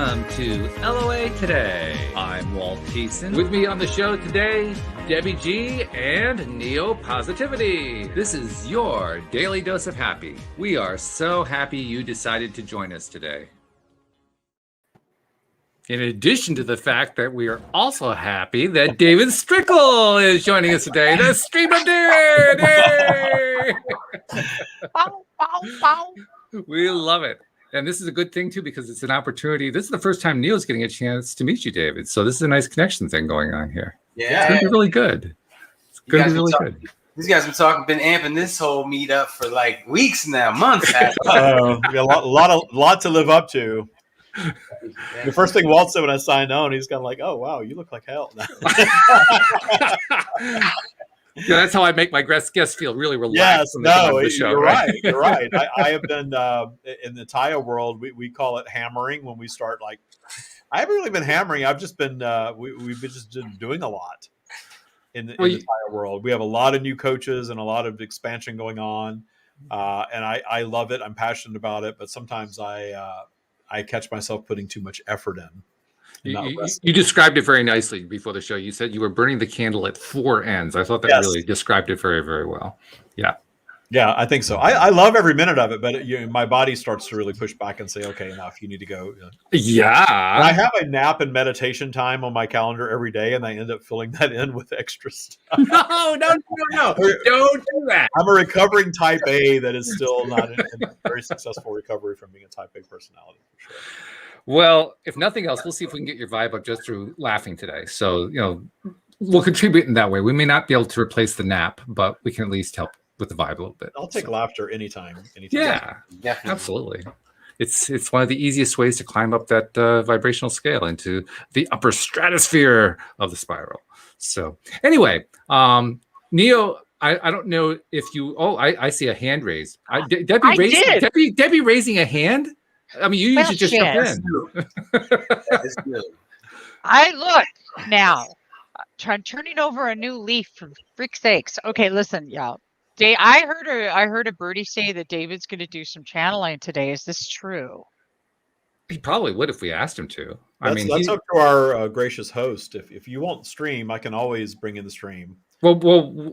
welcome to LOA Today. I'm Walt Thiessen. With me on the show today, Debbie G and Neo Positivity. This is your daily dose of happy. We are so happy you decided to join us today. In addition to the fact that we are also happy that David Strickle is joining us today, the Stream of David! Yay! Bow, bow, bow. We love it. And this is a good thing, too, because it's an opportunity. This is the first time Neil's getting a chance to meet you, David. So this is a nice connection thing going on here. Yeah. It's going to be really good. It's going to be really good. These guys been amping this whole meetup for like weeks now, months. We got a lot to live up to. The first thing Walt said when I signed on, he's kind of like, "Oh wow, you look like hell." Yeah, that's how I make my guests feel really relaxed. Yes, when they come on the show, you're right. You're right. I have been in the Taya world. We call it hammering when we start. Like, I haven't really been hammering. I've just been we've been just doing a lot in the Taya world. We have a lot of new coaches and a lot of expansion going on, and I love it. I'm passionate about it, but sometimes I catch myself putting too much effort in. You described it very nicely before the show. You said you were burning the candle at four ends. I thought that really described it very, very well. Yeah. Yeah, I think so. I love every minute of it, but my body starts to really push back and say, okay, enough. You need to go. Yeah. And I have a nap and meditation time on my calendar every day, and I end up filling that in with extra stuff. No. Don't do that. I'm a recovering type A that is still not in a very successful recovery from being a type A personality, for sure. Well, if nothing else, we'll see if we can get your vibe up just through laughing today. So, we'll contribute in that way. We may not be able to replace the nap, but we can at least help with the vibe a little bit. I'll take laughter anytime. Yeah, definitely. Absolutely. It's one of the easiest ways to climb up that vibrational scale into the upper stratosphere of the spiral. So anyway, Neo, I don't know if you. Oh, I see a hand raised. Debbie raising a hand. I mean, you should just jump in. I look now. Turning over a new leaf, for frick's sakes. Okay, listen, y'all. I heard a birdie say that David's going to do some channeling today. Is this true? He probably would if we asked him to. That's up to our gracious host. If you won't stream, I can always bring in the stream. Well,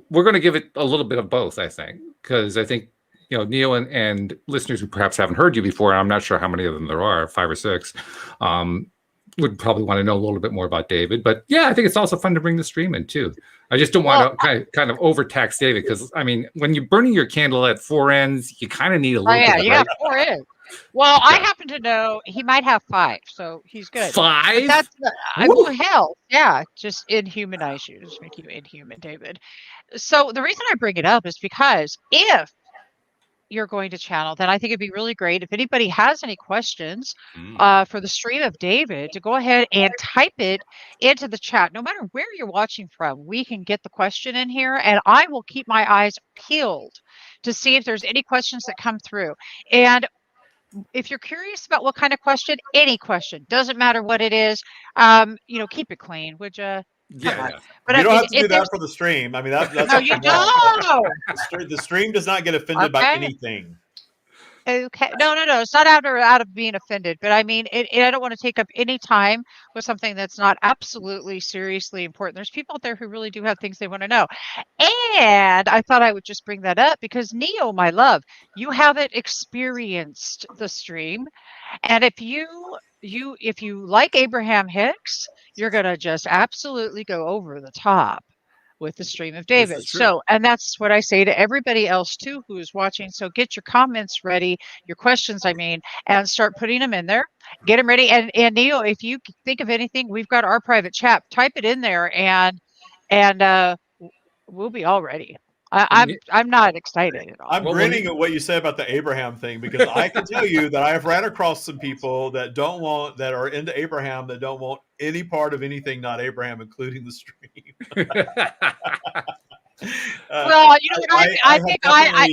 we're going to give it a little bit of both, I think, because I think Neo and listeners who perhaps haven't heard you before, and I'm not sure how many of them there are, 5 or 6, would probably want to know a little bit more about David. But yeah, I think it's also fun to bring the stream in too. I just don't want to kind of overtax David because when you're burning your candle at 4 ends, you kind of need a little. Oh yeah, you got 4 ends. Well, I happen to know he might have 5, so he's good. 5? Well, hell, yeah, just inhumanize you, just make you inhuman, David. So the reason I bring it up is because if you're going to channel, then I think it'd be really great if anybody has any questions for the stream of David to go ahead and type it into the chat. No matter where you're watching from, we can get the question in here, and I will keep my eyes peeled to see if there's any questions that come through. And if you're curious about what kind of question, any question, doesn't matter what it is, keep it clean, would you? Yeah. But you don't have to do that for the stream. That's no, you don't. The stream does not get offended by anything. Okay. No. It's not out of being offended, but I don't want to take up any time with something that's not absolutely seriously important. There's people out there who really do have things they want to know. And I thought I would just bring that up because Neo, my love, you haven't experienced the stream. And if you like Abraham Hicks, you're going to just absolutely go over the top with the stream of David. So, and that's what I say to everybody else too, who's watching. So get your comments ready, your questions, and start putting them in there, get them ready. And Neil, if you think of anything, we've got our private chat, type it in there and we'll be all ready. I'm not excited at all. I'm grinning at what you said about the Abraham thing because I can tell you that I have ran across some people that are into Abraham that don't want any part of anything not Abraham, including the stream. Well, I think I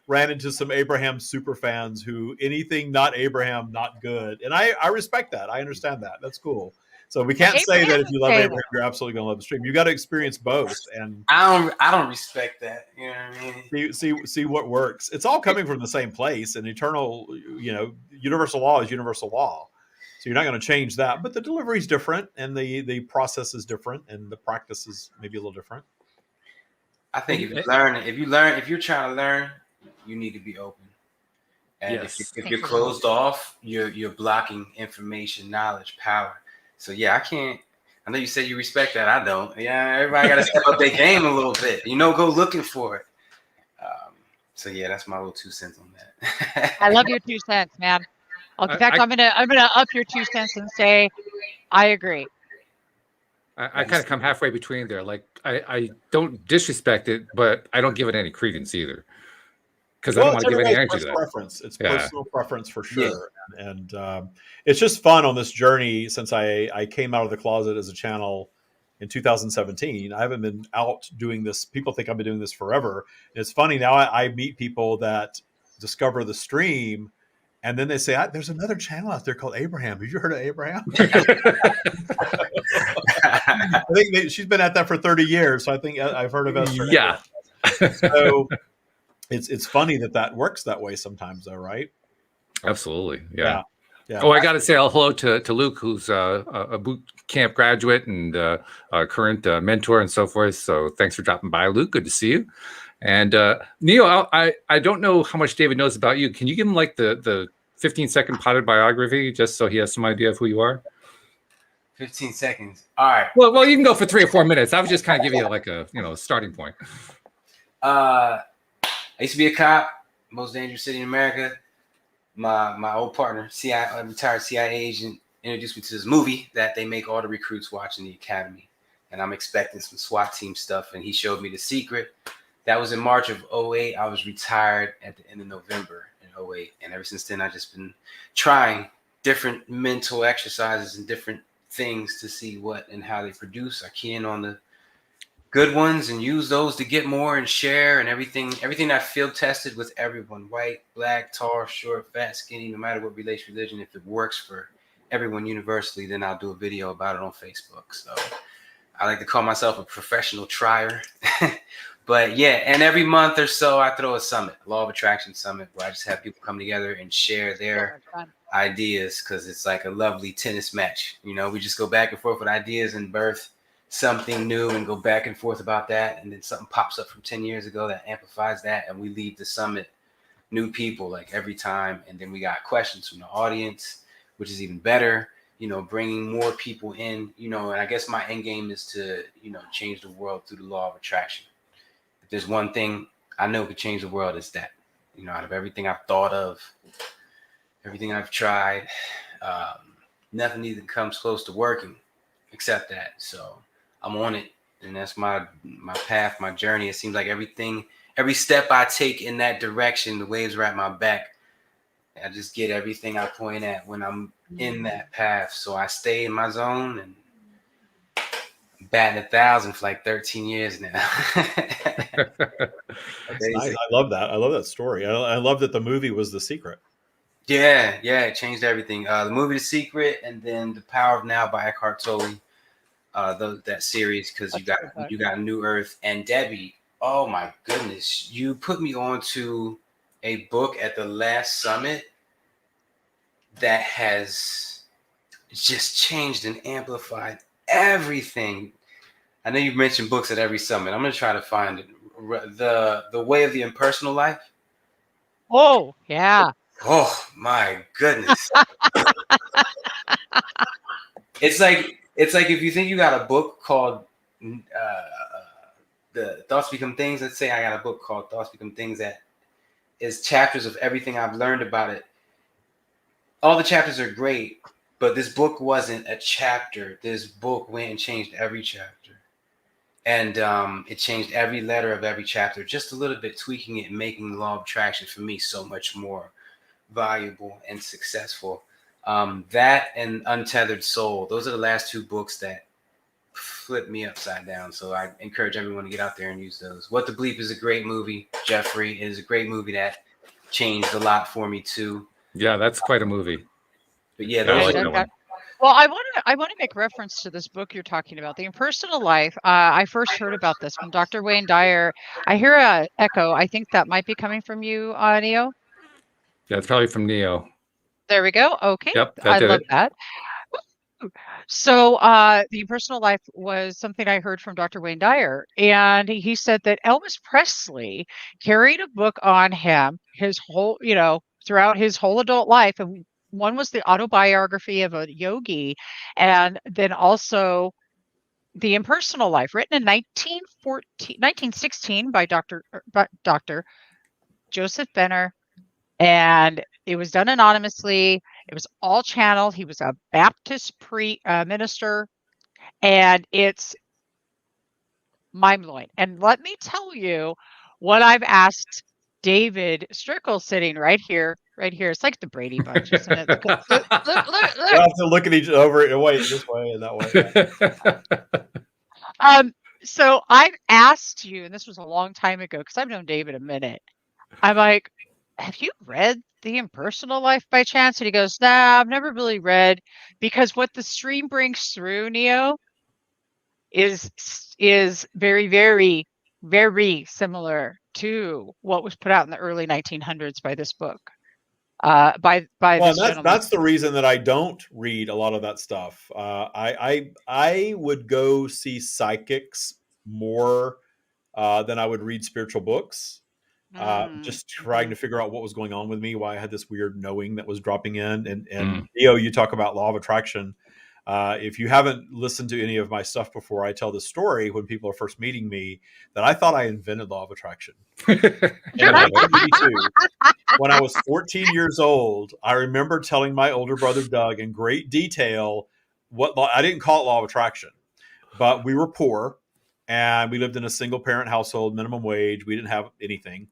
ran into some Abraham super fans who anything not Abraham, not good, and I respect that. I understand that. That's cool. So we can't say that if you love Abraham, you're absolutely going to love the stream. You got to experience both. And I don't respect that. You know what I mean? See what works. It's all coming from the same place. And eternal, universal law is universal law. So you're not going to change that, but the delivery is different, and the process is different, and the practice is maybe a little different. I think if you're trying to learn, you need to be open. And Yes. if you're closed off, you're blocking information, knowledge, power. So yeah, I know you said you respect that. I don't. Yeah, everybody got to step up their game a little bit. Go looking for it. So yeah, that's my little 2 cents on that. I love your 2 cents, man. In fact, I'm gonna up your 2 cents and say I agree. I kind of come halfway between there. Like I don't disrespect it, but I don't give it any credence either, because I don't want to give any energy to that. Preference. It's personal preference for sure, and it's just fun on this journey since I came out of the closet as a channel in 2017. I haven't been out doing this. People think I've been doing this forever. And it's funny now. I meet people that discover the stream, and then they say, "There's another channel out there called Abraham. Have you heard of Abraham?" I think she's been at that for 30 years, so I think I've heard of it. Yeah. So it's funny that works that way sometimes, though, right? Absolutely. Yeah. Yeah. Oh, I got to say hello to Luke, who's a boot camp graduate and a current mentor and so forth. So thanks for dropping by, Luke. Good to see you. And Neo, I don't know how much David knows about you. Can you give him like the 15-second potted biography just so he has some idea of who you are? 15 seconds. All right. Well, you can go for 3 or 4 minutes. I was just kind of giving you like a starting point. I used to be a cop, most dangerous city in America. My old partner, retired CIA agent, introduced me to this movie that they make all the recruits watch in the academy. And I'm expecting some SWAT team stuff. And he showed me The Secret. That was in March of 2008. I was retired at the end of November in 2008. And ever since then, I've just been trying different mental exercises and different things to see what and how they produce. I key in on the good ones and use those to get more and share, and everything I field tested with everyone, white, black, tall, short, fat, skinny, no matter what religion, if it works for everyone universally, then I'll do a video about it on Facebook. So I like to call myself a professional trier. But yeah, and every month or so I throw a summit, Law of Attraction Summit, where I just have people come together and share their ideas, because it's like a lovely tennis match. We just go back and forth with ideas and birth something new and go back and forth about that, and then something pops up from 10 years ago that amplifies that, and we leave the summit new people like every time. And then we got questions from the audience, which is even better, bringing more people in, and I guess my end game is to change the world through the law of attraction. If there's one thing I know could change the world, it's that. Out of everything I've thought of, everything I've tried, nothing even comes close to working except that. So I'm on it, and that's my path, my journey. It seems like every step I take in that direction, the waves are at my back. I just get everything I point at when I'm in that path. So I stay in my zone, and I'm batting 1,000 for like 13 years now. Nice. I love that. I love that story. I love that the movie was The Secret. Yeah, it changed everything. The movie The Secret, and then The Power of Now by Eckhart Tolle. That series, because you got New Earth. And Debbie, oh my goodness, you put me on to a book at the last summit that has just changed and amplified everything. I know you've mentioned books at every summit. I'm going to try to find it. The Way of the Impersonal Life. Oh, yeah. Oh my goodness. It's like if you think you got a book called The Thoughts Become Things. Let's say I got a book called Thoughts Become Things that is chapters of everything I've learned about it. All the chapters are great, but this book wasn't a chapter. This book went and changed every chapter. And it changed every letter of every chapter, just a little bit, tweaking it and making the law of attraction for me so much more valuable and successful. That and Untethered Soul, those are the last 2 books that flipped me upside down. So I encourage everyone to get out there and use those. What the Bleep is a great movie. Jeffrey is a great movie that changed a lot for me too. Yeah, that's quite a movie. But yeah, I like that one. Well, I want to make reference to this book you're talking about, The Impersonal Life. I first heard about this from Dr. Wayne Dyer. I hear a echo. I think that might be coming from you, Neo. Yeah, it's probably from Neo. There we go. Okay. Yep, that I did love it. that. So, the impersonal life was something I heard from Dr. Wayne Dyer, and he said that Elvis Presley carried a book on him his whole, throughout his whole adult life. And one was the autobiography of a yogi, and then also the impersonal life, written in 1916 by Dr. Joseph Benner, and it was done anonymously. It was all channeled. He was a Baptist minister, and it's mind-blowing. And let me tell you what I've asked David Strickle, sitting right here, right here. It's like the Brady Bunch, isn't it? Look, look, look, We'll look. have to look at each over and wait this way and that way. So I've asked you, and this was a long time ago because I've known David a minute. I'm like, have you read The Impersonal Life by chance? And he goes, nah, I've never really read, because what the stream brings through, Neo, is very, very, very similar to what was put out in the early 1900s by this book, by Well, this and gentleman. that's the reason that I don't read a lot of that stuff. I would go see psychics more than I would read spiritual books. Just trying Mhm. to figure out what was going on with me, why I had this weird knowing that was dropping in. And Mm. Theo, you talk about law of attraction. If you haven't listened to any of my stuff before, I tell the story when people are first meeting me that I thought I invented law of attraction. And in 1982, when I was 14 years old, I remember telling my older brother Doug in great detail what law. I didn't call it law of attraction, but we were poor and we lived in a single parent household, minimum wage. We didn't have anything.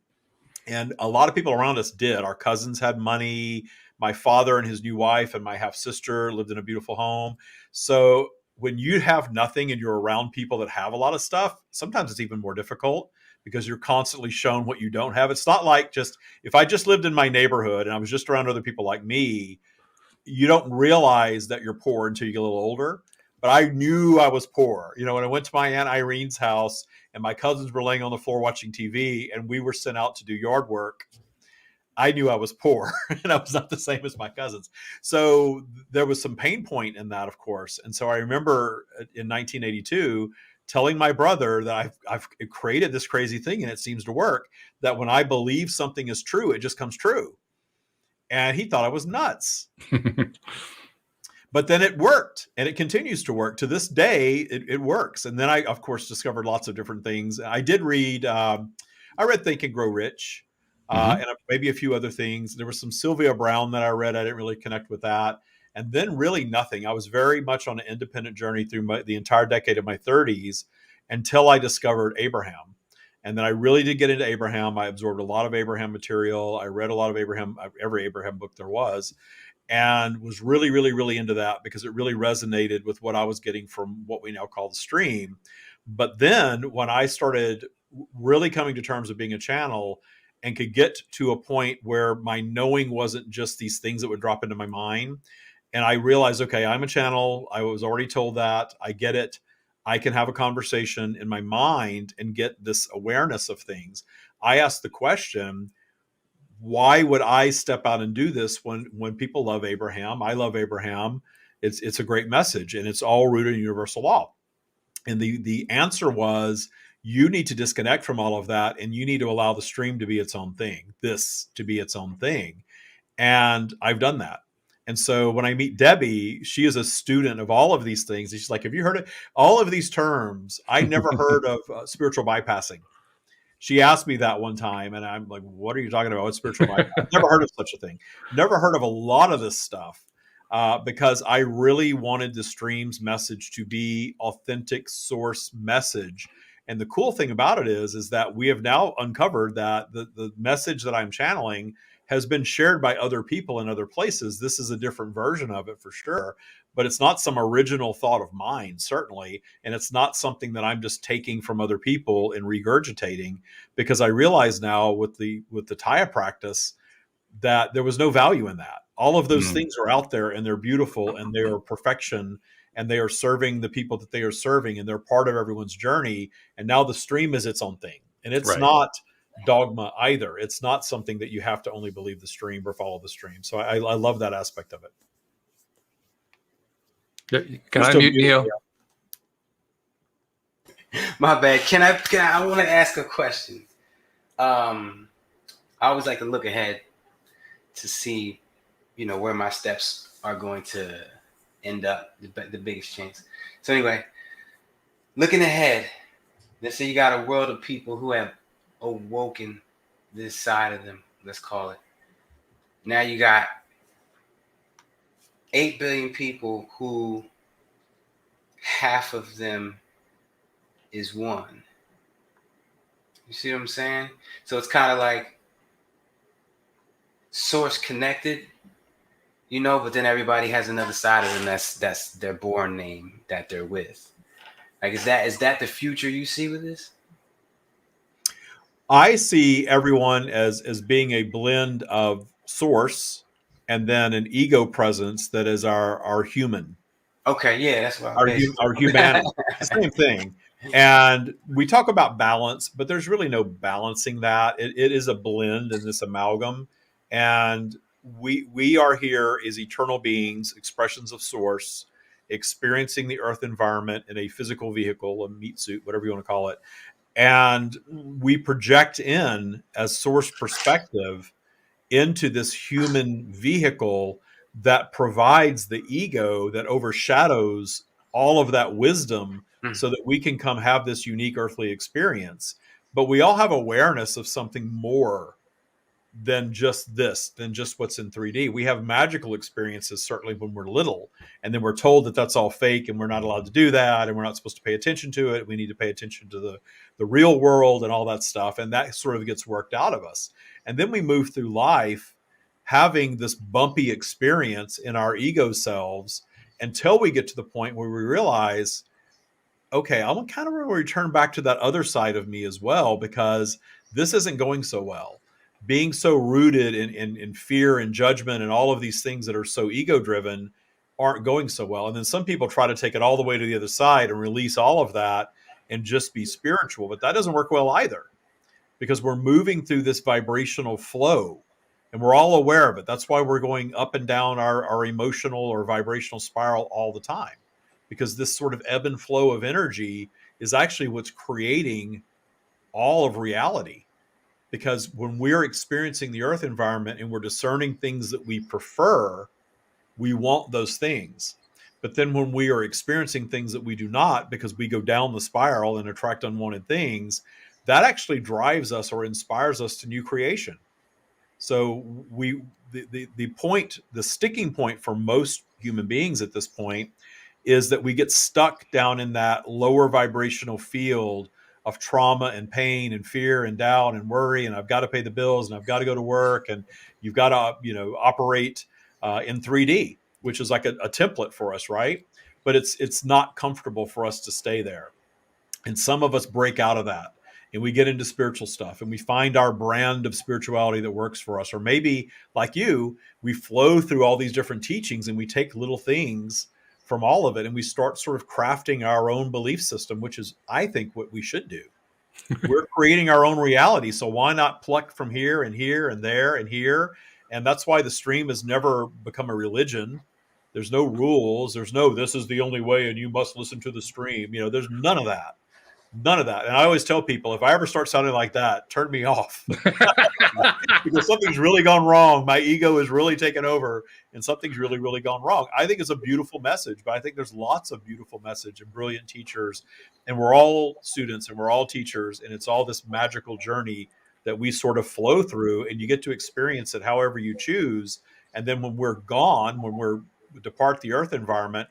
And a lot of people around us did. Our cousins had money. My father and his new wife and my half sister lived in a beautiful home. So when you have nothing and you're around people that have a lot of stuff, sometimes it's even more difficult because you're constantly shown what you don't have. It's not like just if I just lived in my neighborhood and I was just around other people like me, you don't realize that you're poor until you get a little older. But I knew I was poor. You know, when I went to my Aunt Irene's house and my cousins were laying on the floor watching TV and we were sent out to do yard work, I knew I was poor and I was not the same as my cousins. So there was some pain point in that, of course. And so I remember in 1982 telling my brother that I've created this crazy thing and it seems to work, that when I believe something is true, it just comes true. And he thought I was nuts. But then it worked and it continues to work to this day. It works. And then I, of course, discovered lots of different things. I did read, I read Think and Grow Rich and maybe a few other things. There was some Sylvia Brown that I read. I didn't really connect with that. And then really nothing. I was very much on an independent journey through the entire decade of my 30s until I discovered Abraham. And then I really did get into Abraham. I absorbed a lot of Abraham material. I read a lot of Abraham, every Abraham book there was, and was really, really, really into that because it really resonated with what I was getting from what we now call the stream. But then when I started really coming to terms with being a channel and could get to a point where my knowing wasn't just these things that would drop into my mind, and I realized, okay, I'm a channel. I was already told that. I get it. I can have a conversation in my mind and get this awareness of things. I asked the question, why would I step out and do this when people love Abraham? I love Abraham. It's a great message and it's all rooted in universal law. And the answer was, you need to disconnect from all of that and you need to allow the stream to be its own thing, this to be its own thing. And I've done that. And so when I meet Debbie, she is a student of all of these things. She's like, have you heard of all of these terms? I never heard of spiritual bypassing. She asked me that one time, and I'm like, what are you talking about? What's spiritual bypass? I've never heard of such a thing. Never heard of a lot of this stuff because I really wanted the stream's message to be authentic source message. And the cool thing about it is that we have now uncovered that the message that I'm channeling has been shared by other people in other places. This is a different version of it for sure, but it's not some original thought of mine, certainly. And it's not something that I'm just taking from other people and regurgitating, because I realize now with the Taya practice that there was no value in that. All of those things are out there and they're beautiful and they are perfection and they are serving the people that they are serving and they're part of everyone's journey. And now the stream is its own thing. And it's Right. not dogma either. It's not something that you have to only believe the stream or follow the stream. So I love that aspect of it. Can Just I to mute Neo? My bad. I want to ask a question. I always like to look ahead to see, where my steps are going to end up, the biggest chance. So anyway, looking ahead, let's say you got a world of people who have awoken this side of them, let's call it. Now you got 8 billion people who half of them is one. You see what I'm saying? So it's kind of like source connected, but then everybody has another side of them that's their born name that they're with. Like, is that the future you see with this? I see everyone as being a blend of source and then an ego presence that is our human. Okay, yeah, that's what our humanity. It's the same thing. And we talk about balance, but there's really no balancing that. It is a blend in this amalgam. And we are here as eternal beings, expressions of source, experiencing the earth environment in a physical vehicle, a meat suit, whatever you want to call it. And we project in as source perspective into this human vehicle that provides the ego that overshadows all of that wisdom so that we can come have this unique earthly experience. But we all have awareness of something more than just what's in 3D. We have magical experiences, certainly when we're little, and then we're told that that's all fake and we're not allowed to do that and we're not supposed to pay attention to it. We need to pay attention to the real world and all that stuff. And that sort of gets worked out of us. And then we move through life having this bumpy experience in our ego selves until we get to the point where we realize, okay, I'm kind of going to return back to that other side of me as well, because this isn't going so well. Being so rooted in fear and judgment and all of these things that are so ego driven aren't going so well. And then some people try to take it all the way to the other side and release all of that and just be spiritual, but that doesn't work well either, because we're moving through this vibrational flow and we're all aware of it. That's why we're going up and down our emotional or vibrational spiral all the time, because this sort of ebb and flow of energy is actually what's creating all of reality. Because when we're experiencing the earth environment and we're discerning things that we prefer, we want those things. But then when we are experiencing things that we do not, because we go down the spiral and attract unwanted things, that actually drives us or inspires us to new creation. So the sticking point for most human beings at this point is that we get stuck down in that lower vibrational field of trauma and pain and fear and doubt and worry, and I've got to pay the bills and I've got to go to work, and you've got to operate in 3D, which is like a template for us, right? But it's not comfortable for us to stay there, and some of us break out of that and we get into spiritual stuff and we find our brand of spirituality that works for us. Or maybe like you, we flow through all these different teachings and we take little things from all of it and we start sort of crafting our own belief system, which is, I think, what we should do. We're creating our own reality. So why not pluck from here and here and there and here? And that's why the stream has never become a religion. There's no rules. There's no, this is the only way and you must listen to the stream. There's none of that. None of that. And I always tell people, if I ever start sounding like that, turn me off. Because something's really gone wrong. My ego is really taken over and something's really, really gone wrong. I think it's a beautiful message, but I think there's lots of beautiful message and brilliant teachers. And we're all students and we're all teachers. And it's all this magical journey that we sort of flow through, and you get to experience it however you choose. And then when we're gone, when we're depart the earth environment,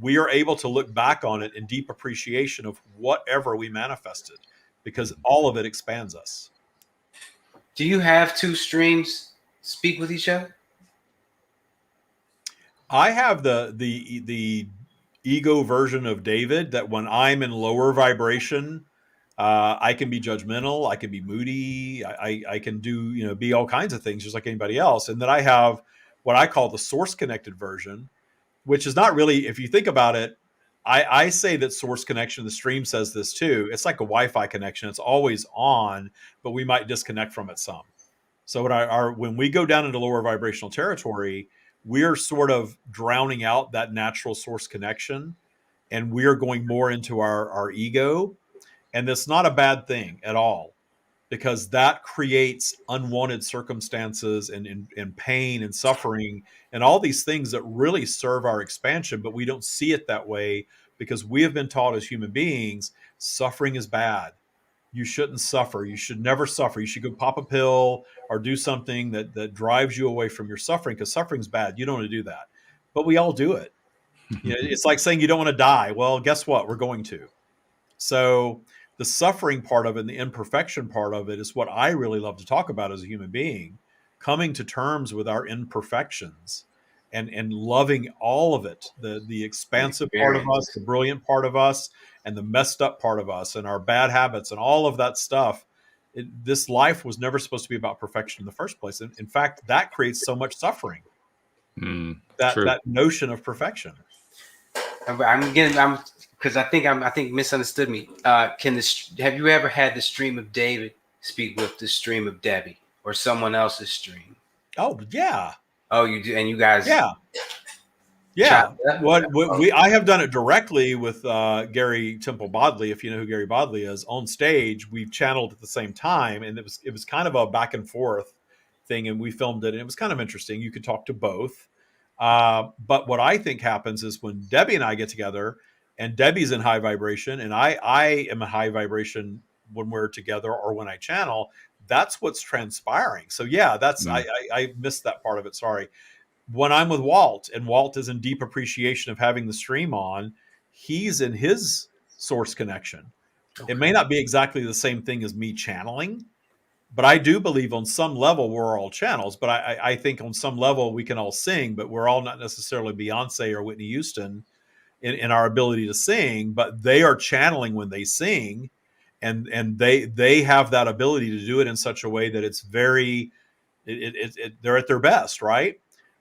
we are able to look back on it in deep appreciation of whatever we manifested, because all of it expands us. Do you have two streams speak with each other? I have the ego version of David that when I'm in lower vibration, I can be judgmental, I can be moody, I can do, be all kinds of things just like anybody else. And then I have what I call the source connected version, which is not really, if you think about it, I say that source connection, the stream says this too. It's like a Wi-Fi connection. It's always on, but we might disconnect from it some. So when we go down into lower vibrational territory, we're sort of drowning out that natural source connection, and we're going more into our ego. And that's not a bad thing at all, because that creates unwanted circumstances and pain and suffering and all these things that really serve our expansion, but we don't see it that way because we have been taught as human beings, suffering is bad. You shouldn't suffer. You should never suffer. You should go pop a pill or do something that drives you away from your suffering, because suffering's bad. You don't want to do that. But we all do it. It's like saying you don't want to die. Well, guess what? We're going to. So the suffering part of it and the imperfection part of it is what I really love to talk about as a human being, coming to terms with our imperfections and loving all of it, the expansive part of us, the brilliant part of us, and the messed up part of us, and our bad habits and all of that stuff. This life was never supposed to be about perfection in the first place. In fact, that creates so much suffering. That notion of perfection. I'm because I think misunderstood me. Have you ever had the stream of David speak with the stream of Debbie or someone else's stream? Oh yeah. Oh, you do, and you guys. Yeah. I have done it directly with Gary Temple Bodley. If you know who Gary Bodley is, on stage, we've channeled at the same time, and it was kind of a back and forth thing, and we filmed it, and it was kind of interesting. You could talk to both. But what I think happens is when Debbie and I get together, and Debbie's in high vibration, and I am a high vibration when we're together or when I channel, that's what's transpiring. So yeah, I missed that part of it. Sorry. When I'm with Walt, and Walt is in deep appreciation of having the stream on, he's in his source connection. Okay. It may not be exactly the same thing as me channeling, but I do believe on some level we're all channels. But I think on some level we can all sing, but we're all not necessarily Beyonce or Whitney Houston in our ability to sing. But they are channeling when they sing, and they have that ability to do it in such a way that it's very they're at their best, right?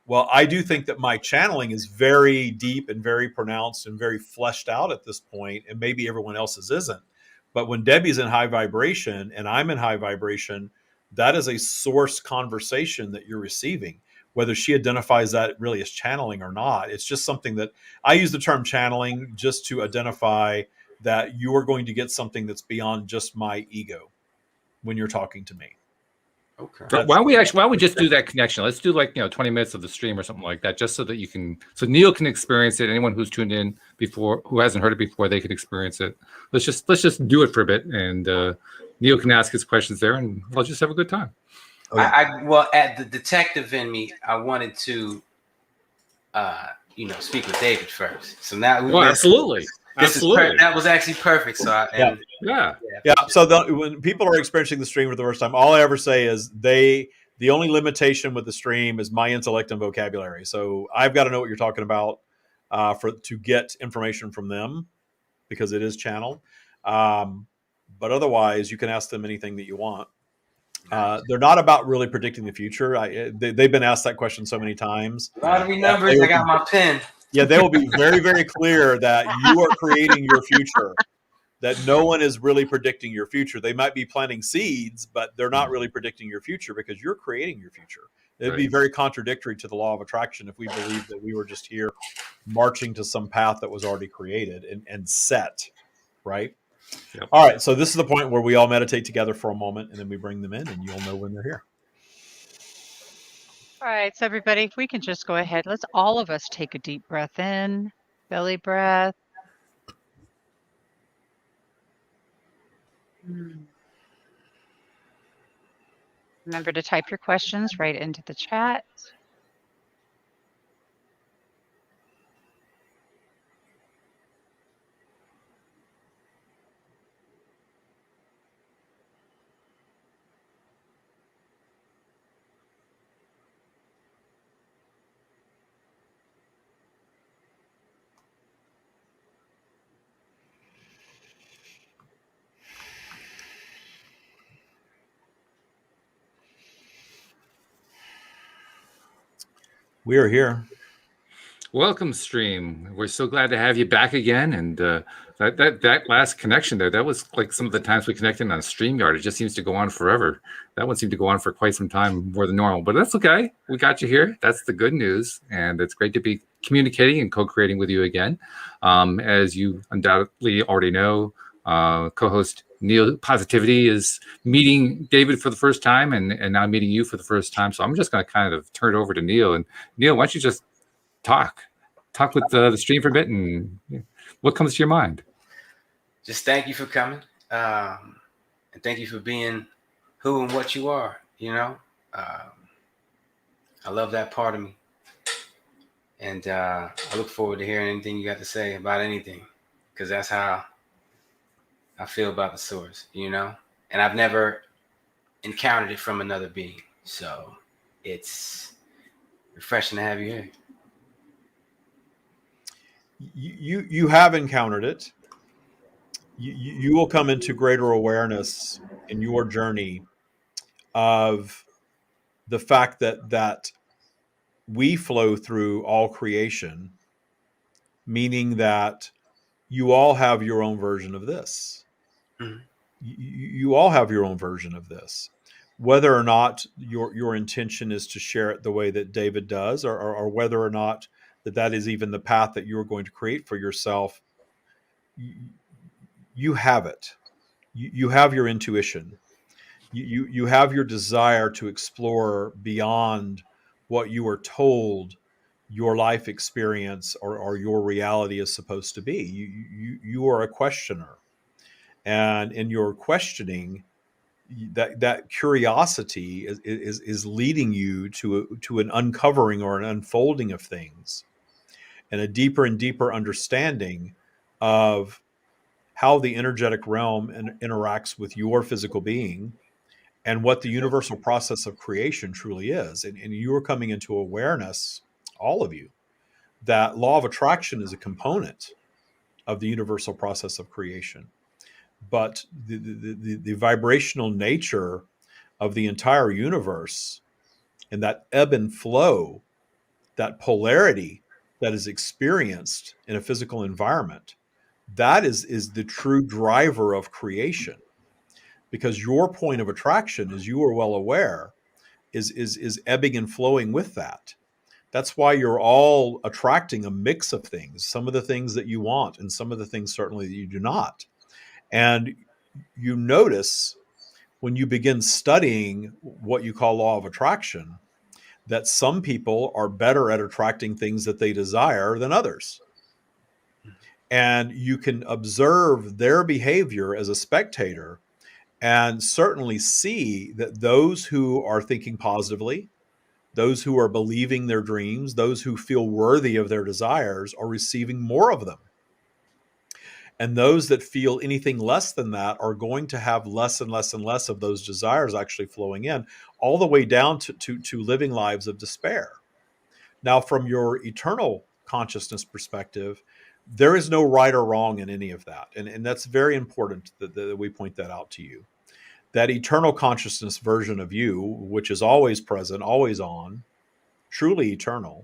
Well, I do think that my channeling is very deep and very pronounced and very fleshed out at this point, and maybe everyone else's isn't. But when Debbie's in high vibration and I'm in high vibration, that is a source conversation that you're receiving, whether she identifies that really as channeling or not. It's just something that I use the term channeling just to identify that you are going to get something that's beyond just my ego when you're talking to me. Okay. Why don't we just do that connection? Let's do 20 minutes of the stream or something like that, just so that so Neil can experience it. Anyone who's tuned in before, who hasn't heard it before, they can experience it. Let's just do it for a bit, and Neil can ask his questions there, and I'll just have a good time. Well, at the detective in me, I wanted to, speak with David first. So now, absolutely. That was actually perfect. So yeah. So when people are experiencing the stream for the first time, all I ever say is the only limitation with the stream is my intellect and vocabulary. So I've got to know what you're talking about to get information from them, because it is channeled. But otherwise, you can ask them anything that you want. They're not about really predicting the future. They've been asked that question so many times. Lottery numbers. I got my pen. Yeah, they will be very, very clear that you are creating your future, that no one is really predicting your future. They might be planting seeds, but they're not really predicting your future, because you're creating your future. It'd be very contradictory to the law of attraction if we believed that we were just here marching to some path that was already created and set, right? Yep. All right, so this is the point where we all meditate together for a moment, and then we bring them in, and you'll know when they're here. All right, so everybody, if we can just go ahead, let's all of us take a deep breath in, belly breath. Remember to type your questions right into the chat. We are here. Welcome, stream. We're so glad to have you back again. And that last connection there, that was like some of the times we connected on StreamYard. It just seems to go on forever. That one seemed to go on for quite some time, more than normal. But that's okay. We got you here. That's the good news, and it's great to be communicating and co-creating with you again. As you undoubtedly already know, co-host Neil Positivity is meeting David for the first time, and now meeting you for the first time. So I'm just going to kind of turn it over to Neil. And Neil, why don't you just talk with the stream for a bit, and what comes to your mind? Just thank you for coming, and thank you for being who and what you are. I love that part of me, and I look forward to hearing anything you got to say about anything, because that's how I feel about the source, and I've never encountered it from another being, so it's refreshing to have you here. You have encountered it. You will come into greater awareness in your journey of the fact that we flow through all creation, meaning that you all have your own version of this. Mm-hmm. You all have your own version of this. Whether or not your intention is to share it the way that David does, or whether or not that is even the path that you're going to create for yourself, you have it. You have your intuition. You have your desire to explore beyond what you are told your life experience or your reality is supposed to be. You are a questioner, and in your questioning, that curiosity is leading you to an uncovering or an unfolding of things, and a deeper and deeper understanding of how the energetic realm interacts with your physical being, and what the universal process of creation truly is. And you are coming into awareness, all of you, that law of attraction is a component of the universal process of creation. But the vibrational nature of the entire universe, and that ebb and flow, that polarity that is experienced in a physical environment, that is the true driver of creation. Because your point of attraction, as you are well aware, is ebbing and flowing with that. That's why you're all attracting a mix of things, some of the things that you want and some of the things certainly that you do not. And you notice when you begin studying what you call law of attraction, that some people are better at attracting things that they desire than others. And you can observe their behavior as a spectator and certainly see that those who are thinking positively, those who are believing their dreams, those who feel worthy of their desires are receiving more of them. And those that feel anything less than that are going to have less and less and less of those desires actually flowing in, all the way down to living lives of despair. Now, from your eternal consciousness perspective, there is no right or wrong in any of that. And that's very important that we point that out to you. That eternal consciousness version of you, which is always present, always on, truly eternal,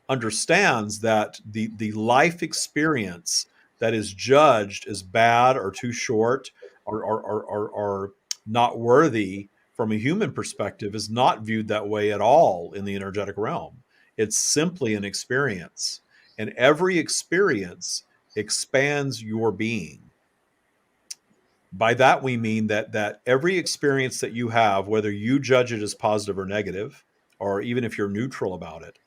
understands that the life experience that is judged as bad or too short or not worthy from a human perspective is not viewed that way at all in the energetic realm. It's simply an experience, and every experience expands your being. By that, we mean that every experience that you have, whether you judge it as positive or negative, or even if you're neutral about it,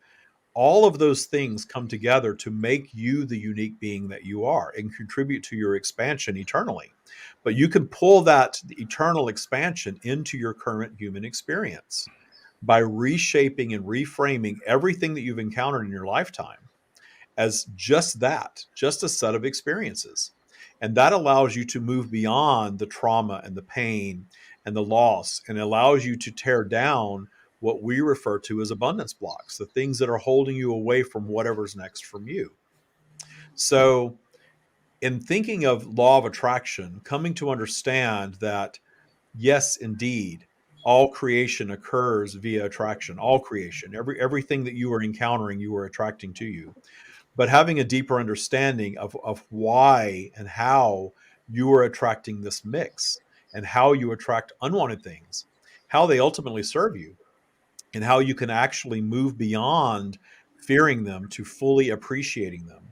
all of those things come together to make you the unique being that you are and contribute to your expansion eternally. But you can pull that eternal expansion into your current human experience by reshaping and reframing everything that you've encountered in your lifetime as just that, just a set of experiences. And that allows you to move beyond the trauma and the pain and the loss, and allows you to tear down what we refer to as abundance blocks, the things that are holding you away from whatever's next from you. So in thinking of law of attraction, coming to understand that, yes, indeed, all creation occurs via attraction. All creation, everything that you are encountering, you are attracting to you. But having a deeper understanding of why and how you are attracting this mix, and how you attract unwanted things, how they ultimately serve you, and how you can actually move beyond fearing them to fully appreciating them.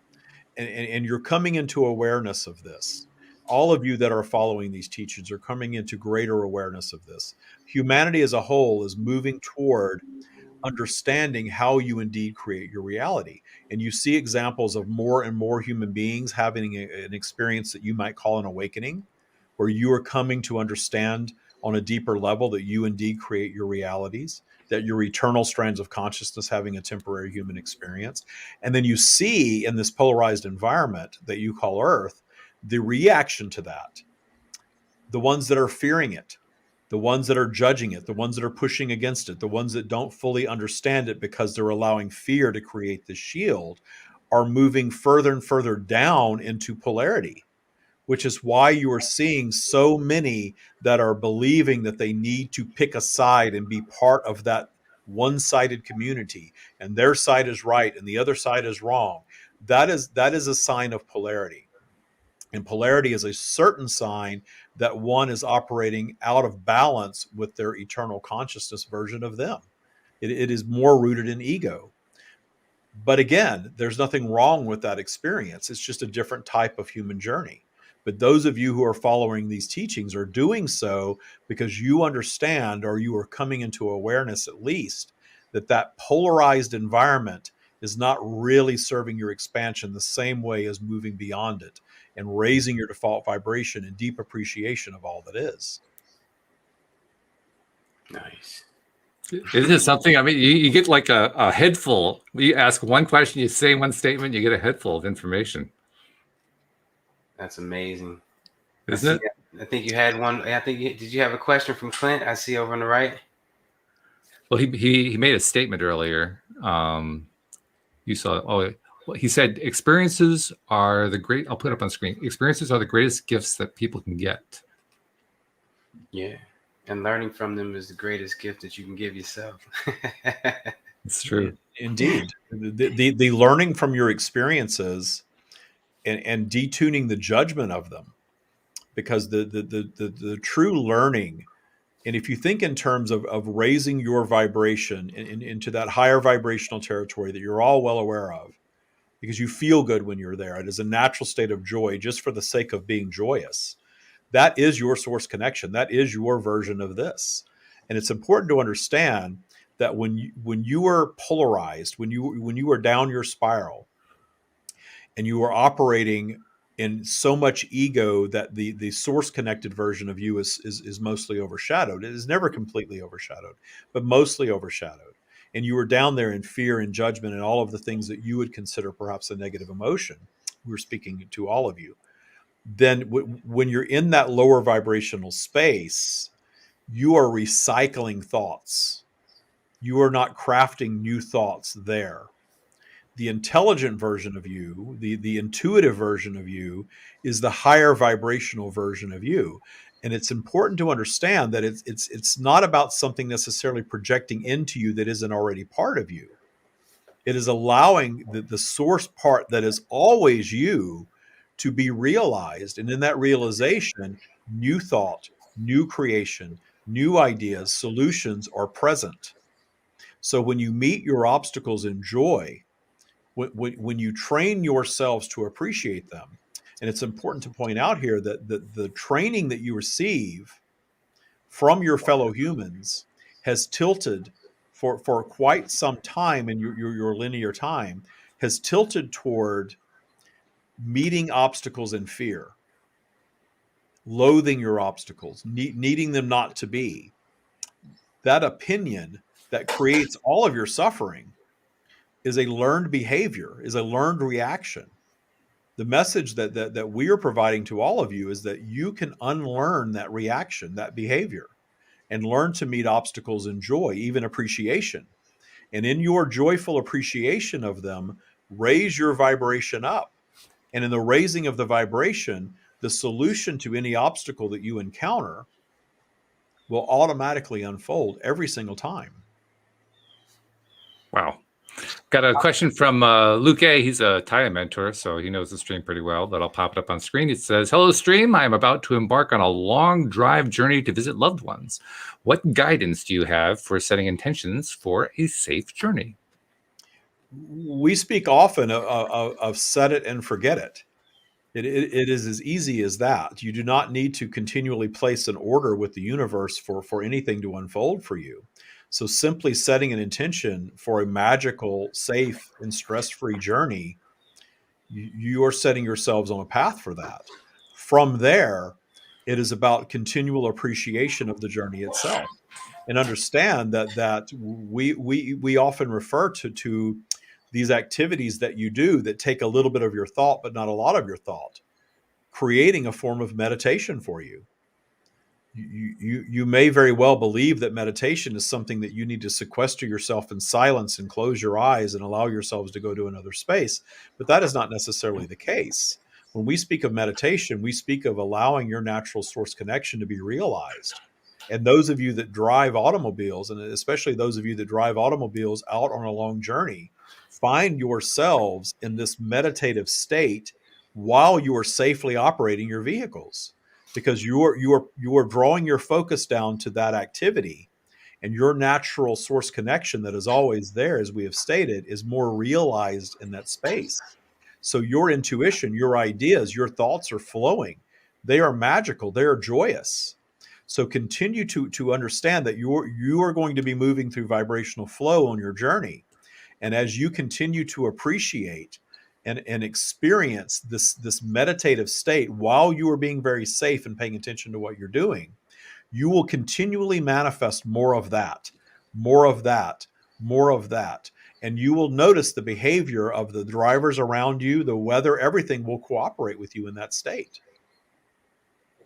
And you're coming into awareness of this. All of you that are following these teachings are coming into greater awareness of this. Humanity as a whole is moving toward understanding how you indeed create your reality. And you see examples of more and more human beings having an experience that you might call an awakening, where you are coming to understand on a deeper level that you indeed create your realities, that your eternal strands of consciousness having a temporary human experience. And then you see in this polarized environment that you call Earth, the reaction to that, the ones that are fearing it, the ones that are judging it, the ones that are pushing against it, the ones that don't fully understand it because they're allowing fear to create the shield, are moving further and further down into polarity, which is why you are seeing so many that are believing that they need to pick a side and be part of that one-sided community, and their side is right and the other side is wrong. That is a sign of polarity. And polarity is a certain sign that one is operating out of balance with their eternal consciousness version of them. It is more rooted in ego. But again, there's nothing wrong with that experience. It's just a different type of human journey. But those of you who are following these teachings are doing so because you understand, or you are coming into awareness at least, that that polarized environment is not really serving your expansion the same way as moving beyond it and raising your default vibration and deep appreciation of all that is. Nice. It is something. I mean, you get like a head full. You ask one question, you say one statement, you get a head full of information. That's amazing. Isn't it? I think you had one. I think did you have a question from Clint? I see over on the right. Well, he made a statement earlier. You saw. Oh, well, he said experiences are the great. I'll put it up on screen. Experiences are the greatest gifts that people can get. Yeah, and learning from them is the greatest gift that you can give yourself. It's true. Indeed, the learning from your experiences and detuning the judgment of them, because the true learning, and if you think in terms of raising your vibration into that higher vibrational territory that you're all well aware of, because you feel good when you're there, it is a natural state of joy just for the sake of being joyous. That is your source connection. That is your version of this. And it's important to understand that when you are polarized, when you are down your spiral, and you are operating in so much ego that the source connected version of you is mostly overshadowed. It is never completely overshadowed, but mostly overshadowed. And you are down there in fear and judgment and all of the things that you would consider perhaps a negative emotion. We're speaking to all of you. Then when you're in that lower vibrational space, you are recycling thoughts. You are not crafting new thoughts there. The intelligent version of you, the intuitive version of you, is the higher vibrational version of you. And it's important to understand that it's not about something necessarily projecting into you that isn't already part of you. It is allowing the source part that is always you to be realized. And in that realization, new thought, new creation, new ideas, solutions are present. So when you meet your obstacles in joy, when you train yourselves to appreciate them, and it's important to point out here that the training that you receive from your fellow humans has tilted for quite some time in your linear time, has tilted toward meeting obstacles in fear, loathing your obstacles, needing them not to be. That opinion that creates all of your suffering is a learned behavior, is a learned reaction. The message that we are providing to all of you is that you can unlearn that reaction, that behavior, and learn to meet obstacles in joy, even appreciation. And in your joyful appreciation of them, raise your vibration up. And in the raising of the vibration, the solution to any obstacle that you encounter will automatically unfold every single time. Wow. Got a question from Luke A. He's a Taya mentor, so he knows the stream pretty well, but I'll pop it up on screen. It says, "Hello, stream. I am about to embark on a long drive journey to visit loved ones. What guidance do you have for setting intentions for a safe journey?" We speak often of set it and forget it. It is as easy as that. You do not need to continually place an order with the universe for anything to unfold for you. So simply setting an intention for a magical, safe, and stress-free journey, you are setting yourselves on a path for that. From there, it is about continual appreciation of the journey itself, and understand that we often refer to these activities that you do that take a little bit of your thought, but not a lot of your thought, creating a form of meditation for you. You may very well believe that meditation is something that you need to sequester yourself in silence and close your eyes and allow yourselves to go to another space, but that is not necessarily the case. When we speak of meditation, we speak of allowing your natural source connection to be realized. And those of you that drive automobiles, and especially those of you that drive automobiles out on a long journey, find yourselves in this meditative state while you are safely operating your vehicles, because you are drawing your focus down to that activity, and your natural source connection that is always there, as we have stated, is more realized in that space. So your intuition, your ideas, your thoughts are flowing. They are magical. They are joyous. So continue to understand that you are going to be moving through vibrational flow on your journey. And as you continue to appreciate and experience this meditative state while you are being very safe and paying attention to what you're doing, you will continually manifest more of that, more of that, more of that. And you will notice the behavior of the drivers around you, the weather, everything will cooperate with you in that state.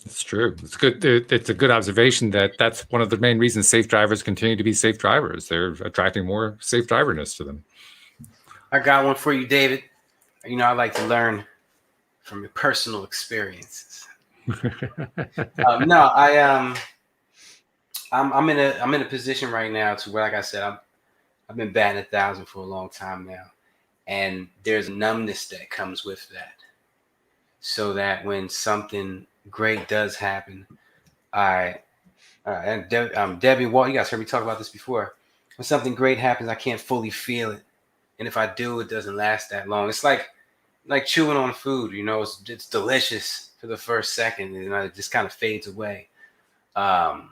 It's true. It's good. It's a good observation that's one of the main reasons safe drivers continue to be safe drivers. They're attracting more safe driverness to them. I got one for you, David. You know, I like to learn from your personal experiences. I'm in a position right now to where, like I said, I've been batting 1,000 for a long time now, and there's a numbness that comes with that. So that when something great does happen, Debbie Walt, you guys heard me talk about this before. When something great happens, I can't fully feel it, and if I do, it doesn't last that long. It's like chewing on food. You know, it's delicious for the first second, and it just kind of fades away. And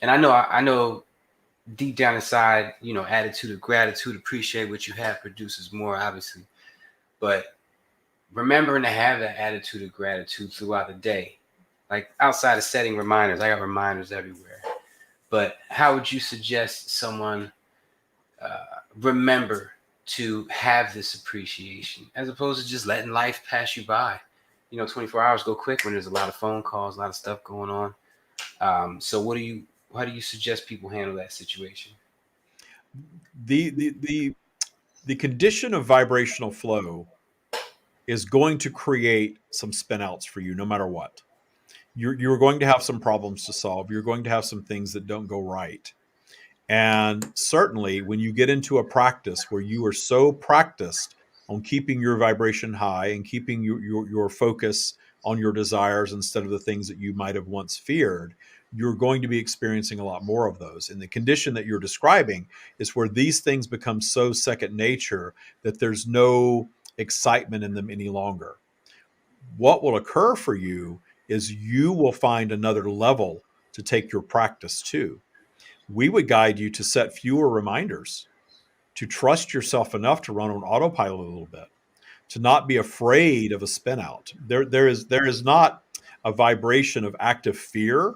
I know deep down inside, you know, attitude of gratitude, appreciate what you have produces more, obviously, but remembering to have that attitude of gratitude throughout the day, like outside of setting reminders. I got reminders everywhere. But how would you suggest someone remember to have this appreciation, as opposed to just letting life pass you by? You know, 24 hours go quick when there's a lot of phone calls, a lot of stuff going on. So how do you suggest people handle that situation? The condition of vibrational flow is going to create some spinouts for you no matter what. You're going to have some problems to solve. You're going to have some things that don't go right. And certainly when you get into a practice where you are so practiced on keeping your vibration high and keeping your focus on your desires instead of the things that you might have once feared, you're going to be experiencing a lot more of those. And the condition that you're describing is where these things become so second nature that there's no excitement in them any longer. What will occur for you is you will find another level to take your practice to. We would guide you to set fewer reminders, to trust yourself enough to run on autopilot a little bit, to not be afraid of a spin out. There is not a vibration of active fear,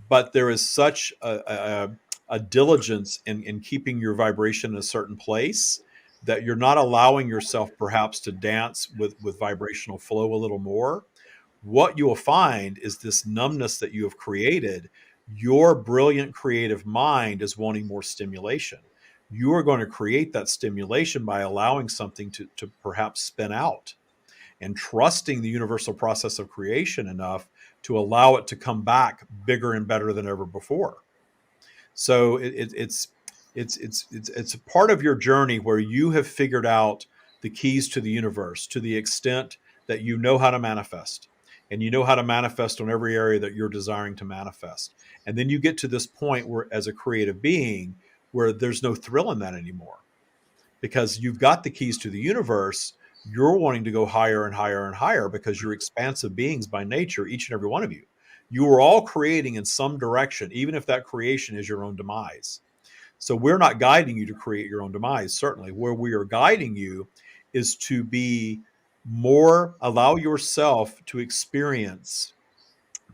but there is such a diligence in keeping your vibration in a certain place that you're not allowing yourself perhaps to dance with vibrational flow a little more. What you will find is this numbness that you have created. Your brilliant creative mind is wanting more stimulation. You are going to create that stimulation by allowing something to perhaps spin out. and trusting the universal process of creation enough to allow it to come back bigger and better than ever before. So it's a part of your journey where you have figured out the keys to the universe to the extent that you know how to manifest, and you know how to manifest on every area that you're desiring to manifest. And then you get to this point where, as a creative being, where there's no thrill in that anymore, because you've got the keys to the universe. You're wanting to go higher and higher and higher because you're expansive beings by nature, each and every one of you. You are all creating in some direction, even if that creation is your own demise. So we're not guiding you to create your own demise, certainly. Where we are guiding you is to be more, allow yourself to experience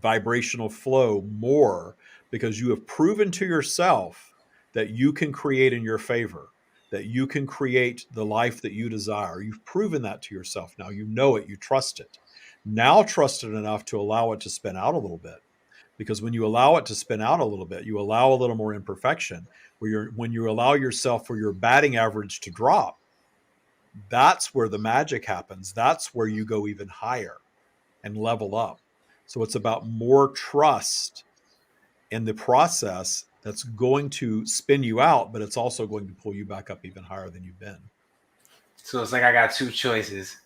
vibrational flow more, because you have proven to yourself that you can create in your favor, that you can create the life that you desire. You've proven that to yourself. Now you know it, you trust it. Now trust it enough to allow it to spin out a little bit. Because when you allow it to spin out a little bit, you allow a little more imperfection. When you allow yourself for your batting average to drop, that's where the magic happens. That's where you go even higher and level up. So it's about more trust in the process that's going to spin you out, but it's also going to pull you back up even higher than you've been. So it's like I got two choices: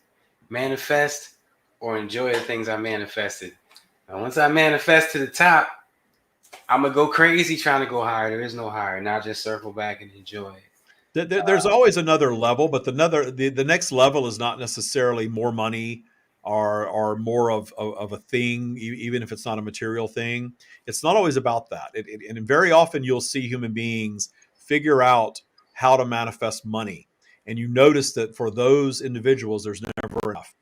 manifest or enjoy the things I manifested. And once I manifest to the top, I'm going to go crazy trying to go higher. There is no higher. Now just circle back and enjoy it. There's always another level, but the next level is not necessarily more money or more of a thing, even if it's not a material thing. It's not always about that. And very often you'll see human beings figure out how to manifest money. And you notice that for those individuals, there's never enough.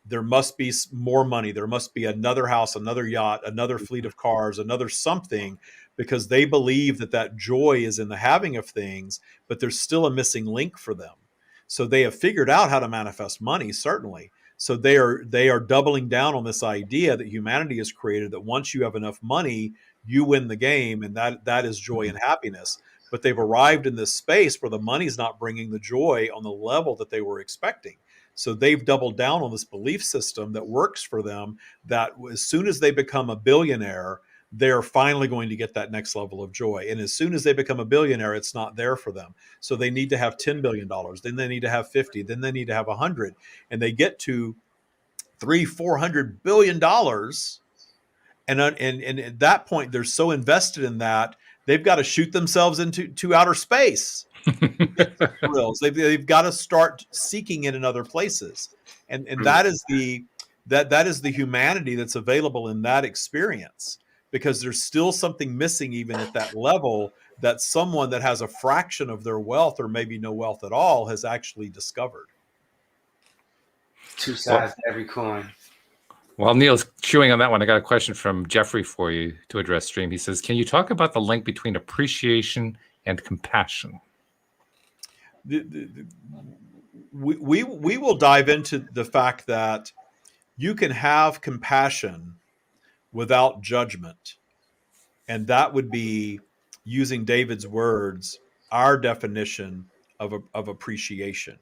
There must be more money. There must be another house, another yacht, another fleet of cars, another something, because they believe that joy is in the having of things, but there's still a missing link for them. So they have figured out how to manifest money, certainly. So they are doubling down on this idea that humanity has created, that once you have enough money, you win the game, and that is joy and happiness. But they've arrived in this space where the money's not bringing the joy on the level that they were expecting. So they've doubled down on this belief system that works for them, that as soon as they become a billionaire, they're finally going to get that next level of joy. And as soon as they become a billionaire, it's not there for them. So they need to have $10 billion. Then they need to have 50. Then they need to have 100. And they get to $300-400 billion. And at that point, they're so invested in that, they've got to shoot themselves into outer space. Thrills. They've got to start seeking it in other places. And that is the humanity that's available in that experience, because there's still something missing even at that level that someone that has a fraction of their wealth, or maybe no wealth at all, has actually discovered. Two sides to every coin. While Neil's chewing on that one, I got a question from Jeffrey for you to address, Stream. He says, can you talk about the link between appreciation and compassion? We will dive into the fact that you can have compassion without judgment. And that would be, using David's words, our definition of appreciation.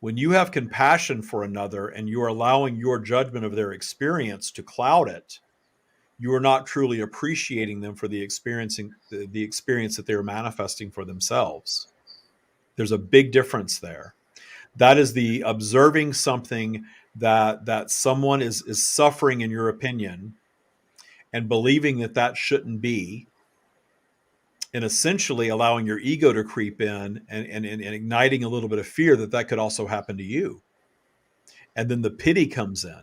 When you have compassion for another and you're allowing your judgment of their experience to cloud it, you are not truly appreciating them for the experience that they're manifesting for themselves. There's a big difference there. That is the observing something that someone is suffering, in your opinion, and believing that shouldn't be, and essentially allowing your ego to creep in and igniting a little bit of fear that could also happen to you. And then the pity comes in,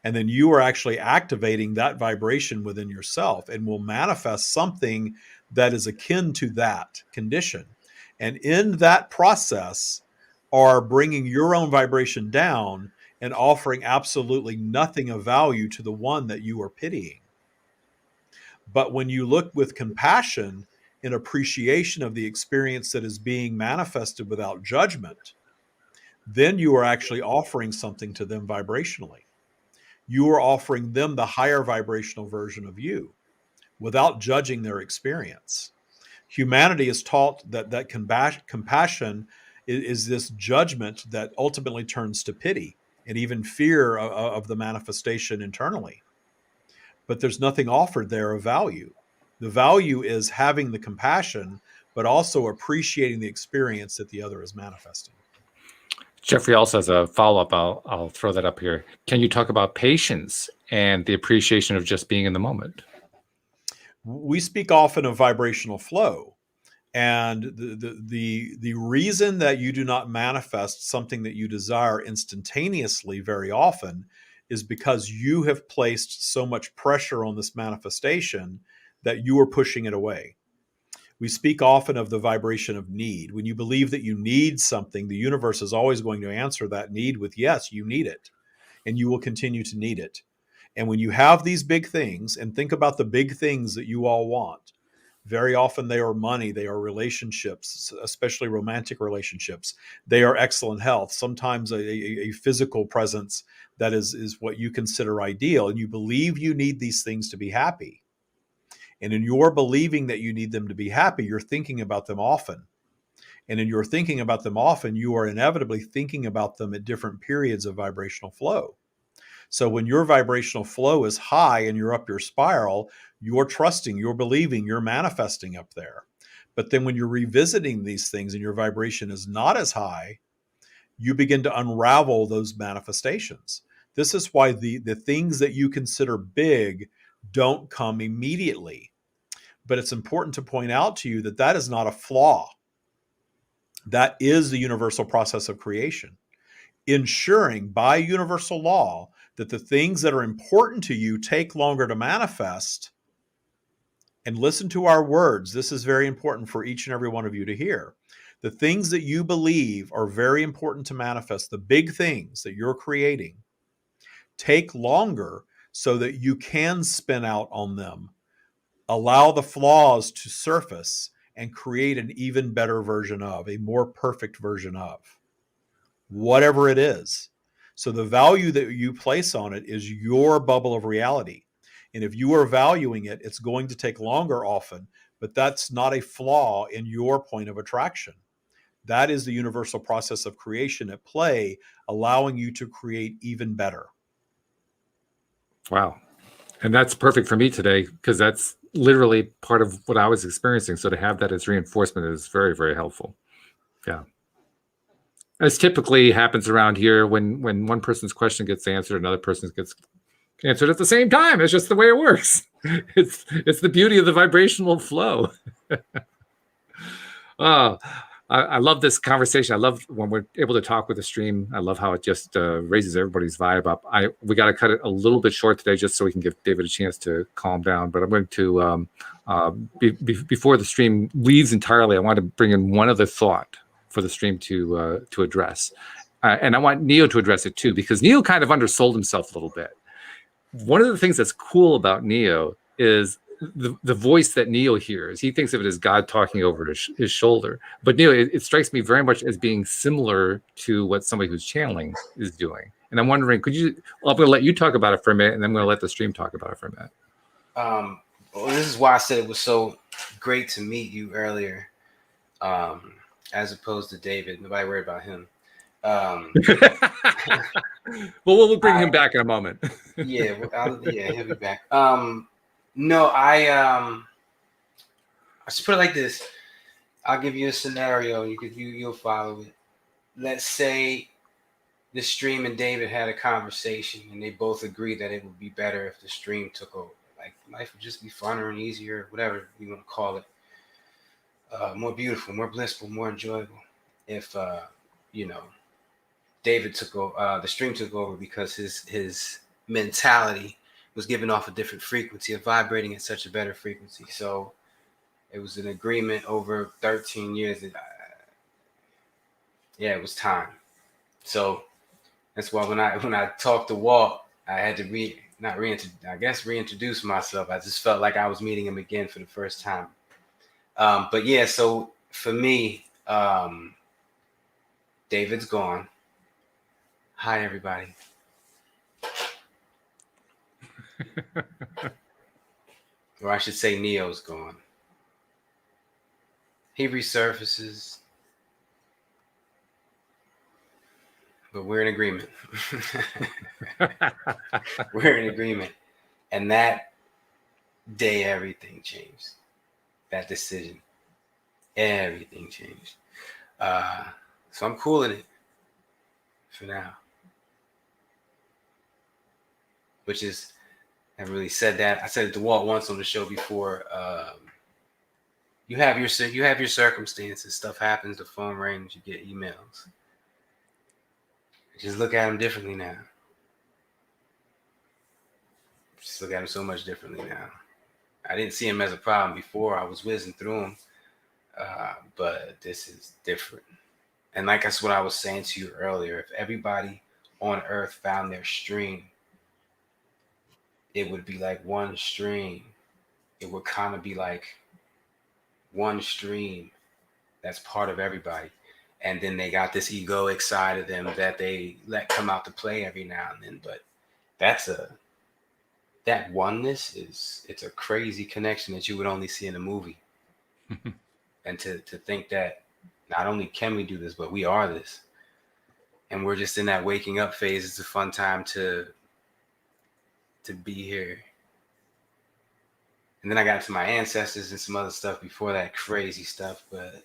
and then you are actually activating that vibration within yourself, and will manifest something that is akin to that condition. And in that process are bringing your own vibration down and offering absolutely nothing of value to the one that you are pitying. But when you look with compassion and appreciation of the experience that is being manifested without judgment, then you are actually offering something to them vibrationally. You are offering them the higher vibrational version of you without judging their experience. Humanity is taught that compassion is this judgment that ultimately turns to pity. and even fear of the manifestation internally. But there's nothing offered there of value. The value is having the compassion, but also appreciating the experience that the other is manifesting. Jeffrey also has a follow-up. I'll throw that up here. Can you talk about patience and the appreciation of just being in the moment? We speak often of vibrational flow, and the reason that you do not manifest something that you desire instantaneously very often is because you have placed so much pressure on this manifestation that you are pushing it away. We speak often of the vibration of need. When you believe that you need something, the universe is always going to answer that need with, yes, you need it, and you will continue to need it. And when you have these big things, and think about the big things that you all want, very often they are money, they are relationships, especially romantic relationships. They are excellent health, sometimes a physical presence that is what you consider ideal. And you believe you need these things to be happy. And in your believing that you need them to be happy, you're thinking about them often. And in your thinking about them often, you are inevitably thinking about them at different periods of vibrational flow. So when your vibrational flow is high and you're up your spiral, you're trusting, you're believing, you're manifesting up there. But then when you're revisiting these things and your vibration is not as high, you begin to unravel those manifestations. This is why the things that you consider big don't come immediately. But it's important to point out to you that that is not a flaw. That is the universal process of creation, ensuring by universal law that the things that are important to you take longer to manifest. And listen to our words. This is very important for each and every one of you to hear. The things that you believe are very important to manifest, the big things that you're creating, take longer so that you can spin out on them. Allow the flaws to surface and create an even better version of, a more perfect version of, whatever it is. So the value that you place on it is your bubble of reality. And if you are valuing it, it's going to take longer often, but that's not a flaw in your point of attraction. That is the universal process of creation at play, allowing you to create even better. Wow. And that's perfect for me today because that's literally part of what I was experiencing. So to have that as reinforcement is very, very helpful. Yeah. As typically happens around here when one person's question gets answered, another person's gets answered at the same time. It's just the way it works. It's the beauty of the vibrational flow. Oh, I love this conversation. I love when we're able to talk with the stream. I love how it just raises everybody's vibe up. We got to cut it a little bit short today just so we can give David a chance to calm down. But I'm going to, before the stream leaves entirely, I want to bring in one other thought for the stream to address. And I want Neo to address it too, because Neo kind of undersold himself a little bit. One of the things that's cool about Neo is the voice that Neo hears. He thinks of it as God talking over his shoulder. But Neo, it strikes me very much as being similar to what somebody who's channeling is doing. And I'm wondering, I'm going to let you talk about it for a minute, and then I'm going to let the stream talk about it for a minute. Well, this is why I said it was so great to meet you earlier, as opposed to David. Nobody worried about him. Well, we'll bring him back in a moment. Yeah, he'll be back. No, I just put it like this. I'll give you a scenario. You'll follow it. Let's say the stream and David had a conversation, and they both agreed that it would be better if the stream took over. Like life would just be funner and easier, whatever you want to call it. More beautiful, more blissful, more enjoyable. If David took over, the stream took over because his mentality was giving off a different frequency, of vibrating at such a better frequency. So it was an agreement over 13 years. It was time. So that's why when I talked to Walt, I had to reintroduce myself. I just felt like I was meeting him again for the first time. But yeah, so for me, David's gone. Hi, everybody. Or I should say Neo's gone. He resurfaces. but we're in agreement. We're in agreement. And that day, everything changed. That decision, everything changed. So I'm cool in it for now. Which is, I really said that. I said it to Walt once on the show before. You have your circumstances. Stuff happens. The phone rings. You get emails. Just look at them differently now. Just look at them so much differently now. I didn't see him as a problem before. I was whizzing through them, but this is different. And like that's what I was saying to you earlier. If everybody on Earth found their stream, it would be like one stream. It would kind of be like one stream that's part of everybody. And then they got this egoic side of them that they let come out to play every now and then. But that oneness it's a crazy connection that you would only see in a movie. And to think that not only can we do this, but we are this. And we're just in that waking up phase. It's a fun time to be here. And then I got to my ancestors and some other stuff before that crazy stuff. But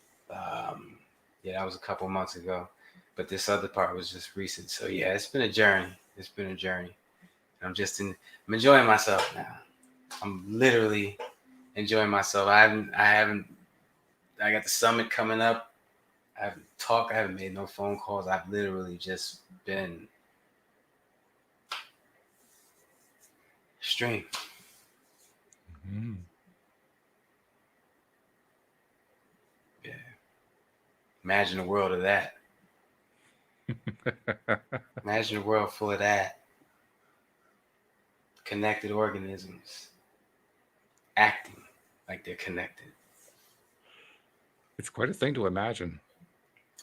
yeah, that was a couple months ago. But this other part was just recent. So yeah, it's been a journey. I'm enjoying myself now. I'm literally enjoying myself. I got the summit coming up. I haven't made no phone calls. I've literally just been stream. Mm. Yeah. Imagine a world of that. Imagine a world full of that. Connected organisms acting like they're connected. It's quite a thing to imagine.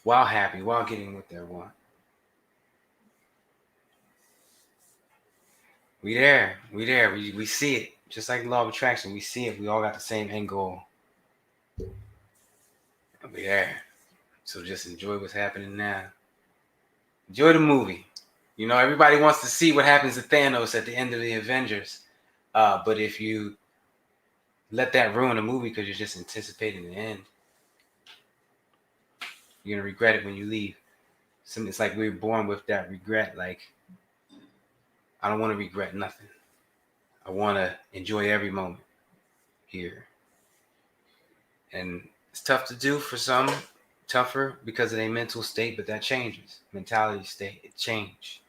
While happy, while getting what they want. We there. We see it. Just like the law of attraction, we see it. We all got the same end goal. And we there. So just enjoy what's happening now. Enjoy the movie. You know, everybody wants to see what happens to Thanos at the end of the Avengers. But if you let that ruin the movie because you're just anticipating the end, you're going to regret it when you leave. It's like we were born with that regret. Like, I don't want to regret nothing. I want to enjoy every moment here. And it's tough to do for some, tougher because of their mental state, but that changes. Mentality state, it changes.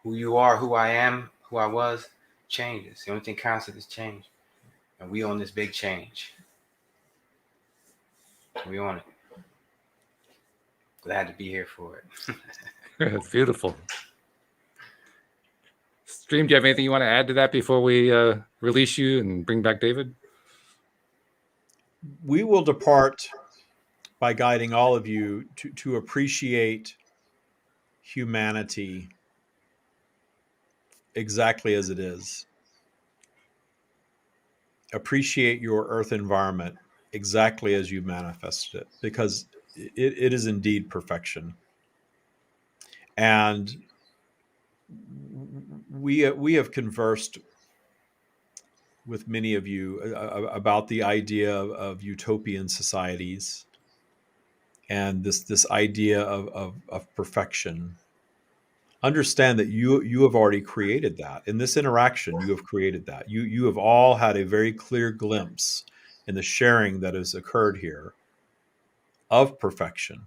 Who you are, who I am, who I was, changes. The only thing constant is change. And we on this big change. We on it. Glad to be here for it. It's beautiful. Stream, do you have anything you want to add to that before we release you and bring back David? We will depart by guiding all of you to appreciate humanity exactly as it is. Appreciate your earth environment exactly as you manifested it, because it is indeed perfection. And we have conversed with many of you about the idea of utopian societies and this idea of perfection. Understand that you have already created that. In this interaction, you have created that. You have all had a very clear glimpse in the sharing that has occurred here of perfection.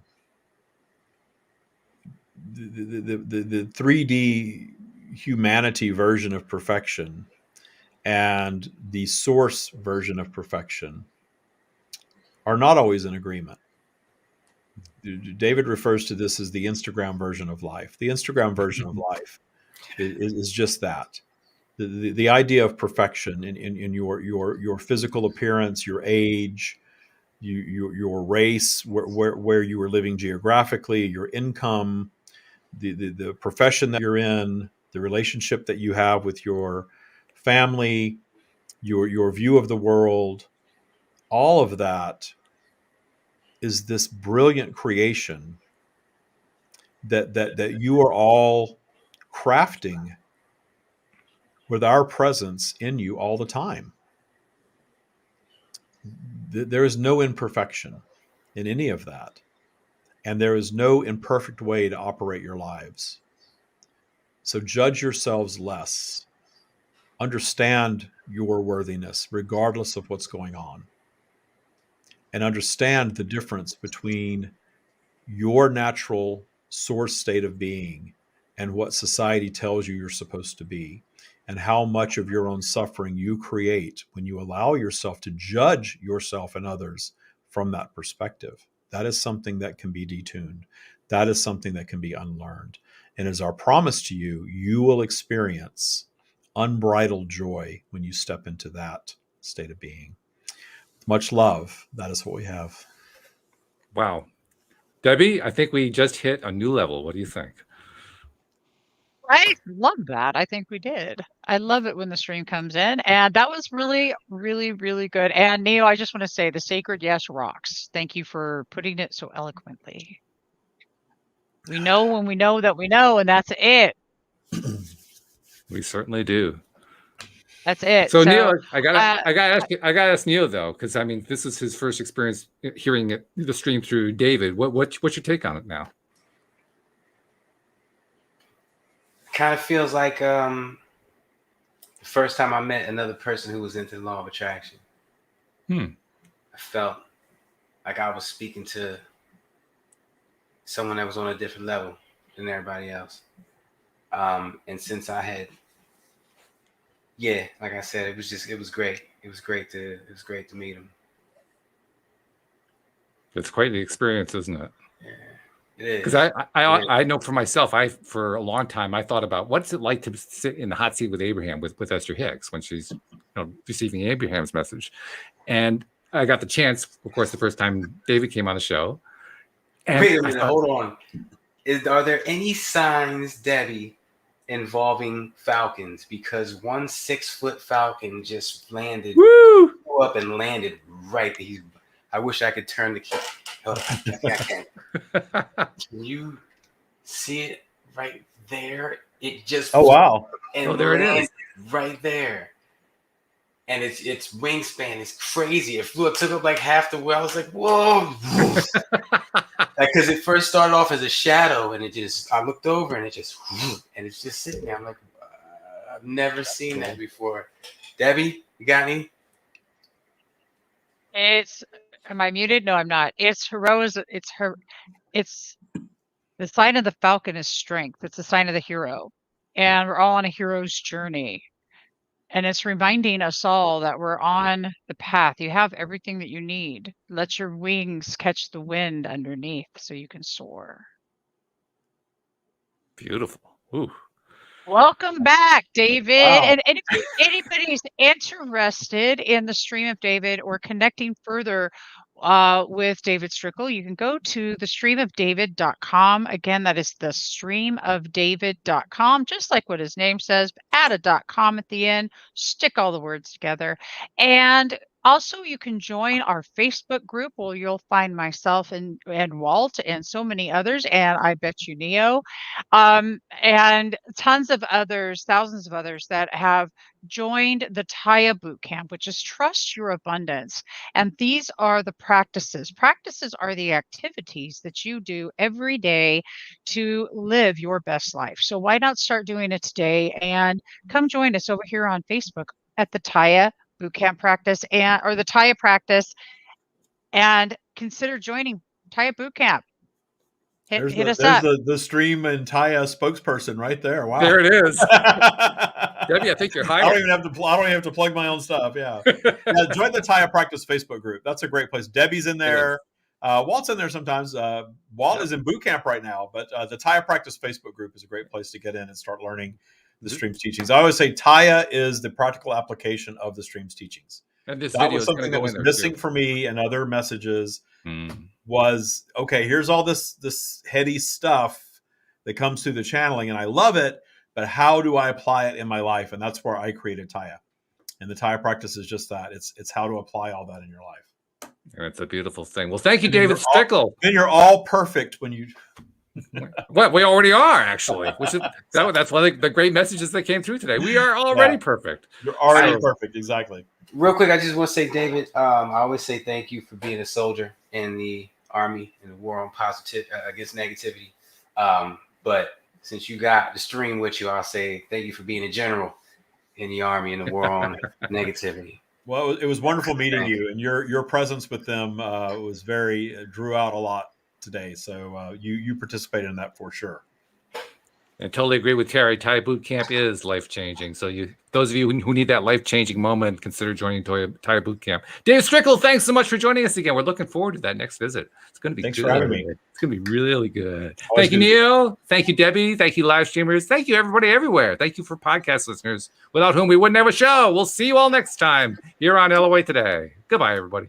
The 3D humanity version of perfection and the source version of perfection are not always in agreement. David refers to this as the Instagram version of life. The Instagram version of life is just that. The idea of perfection in your physical appearance, your age, your race, where you are living geographically, your income, the profession that you're in, the relationship that you have with your family, your view of the world, all of that is this brilliant creation that you are all crafting with our presence in you all the time. There is no imperfection in any of that. And there is no imperfect way to operate your lives. So judge yourselves less. Understand your worthiness, regardless of what's going on. And understand the difference between your natural source state of being and what society tells you you're supposed to be, and how much of your own suffering you create when you allow yourself to judge yourself and others from that perspective. That is something that can be detuned. That is something that can be unlearned. And as our promise to you, you will experience unbridled joy when you step into that state of being. With much love, that is what we have. Wow. Debbie, I think we just hit a new level. What do you think? I love that. I think we did. I love it when the stream comes in. And that was really, really, really good. And Neo, I just want to say the sacred yes rocks. Thank you for putting it so eloquently. We know when we know that we know, and that's it. We certainly do. That's it. So Neil, I gotta ask Neil though, because I mean, this is his first experience hearing it, the stream through David. What's your take on it now? Kind of feels like the first time I met another person who was into the law of attraction. I felt like I was speaking to someone that was on a different level than everybody else. And since I had, like I said, it was great. It was great to meet him. It's quite the experience, isn't it? Yeah, it is. Because I know for myself, for a long time I thought about what's it like to sit in the hot seat with Abraham with Esther Hicks when she's receiving Abraham's message, and I got the chance, of course, the first time David came on the show. And wait a minute, hold on. Are there any signs, Debbie, involving falcons? Because one 6-foot falcon just landed, flew up and landed right there. I wish I could turn the camera. Hold on, I think I can. Can you see it right there? It just wow! And there it is, right there. And its wingspan is crazy. It flew up, took up like half the way. I was like, whoa. Because it first started off as a shadow, and I looked over, and it's just sitting there. I'm like, I've never seen that before. Debbie, you got any? Am I muted? No, I'm not. It's the sign of the falcon is strength. It's the sign of the hero. And we're all on a hero's journey. And it's reminding us all that we're on the path. You have everything that you need. Let your wings catch the wind underneath so you can soar. Beautiful. Ooh. Welcome back, David. Wow. And if anybody's interested in the stream of David or connecting further with David Strickle, you can go to thestreamofdavid.com. Again, that is thestreamofdavid.com, just like what his name says. Add a .com at the end, stick all the words together. And also, you can join our Facebook group where you'll find myself and Walt and so many others, and I bet you Neo, and tons of others, thousands of others that have joined the Taya Bootcamp, which is Trust Your Abundance. And these are the practices. Practices are the activities that you do every day to live your best life. So why not start doing it today and come join us over here on Facebook at the Taya Bootcamp practice or the Taya practice, and consider joining Taya Bootcamp. Hit us up. There's the stream and Taya spokesperson right there. Wow. There it is. Debbie, I think you're hired. I don't even have to plug my own stuff. Yeah. Join the Taya Practice Facebook group. That's a great place. Debbie's in there. Walt's in there sometimes. Walt is in boot camp right now, but the Taya Practice Facebook group is a great place to get in and start learning the stream's teachings. I always say Taya is the practical application of the stream's teachings. And this that video was something that was missing for me and other messages. Was okay, here's all this heady stuff that comes through the channeling, and I love it, but how do I apply it in my life? And that's where I created Taya. And the Taya practice is just that. It's how to apply all that in your life. And it's a beautiful thing. Well, thank you, David Strickle. Then you're all perfect when you Well, we already are actually, which is that's one of the great messages that came through today. We are already perfect. You're already So- perfect. Exactly. Real quick, I just want to say, David, I always say thank you for being a soldier in the Army in the war on positive against negativity. But since you got the stream with you, I'll say thank you for being a general in the Army in the war on negativity. Well, it was wonderful meeting Thank you, and your presence with them was very drew out a lot today. So you participated in that for sure. I totally agree with Terry. Thai boot camp is life changing. So those of you who need that life changing moment, consider joining Thai boot camp. Dave Strickle, thanks so much for joining us again. We're looking forward to that next visit. It's going to be Thanks good. for having me. It's going to be really good. Always Thank you, good. Neil. Thank you, Debbie. Thank you, live streamers. Thank you, everybody everywhere. Thank you for podcast listeners, without whom we wouldn't have a show. We'll see you all next time here on LOA Today. Goodbye, everybody.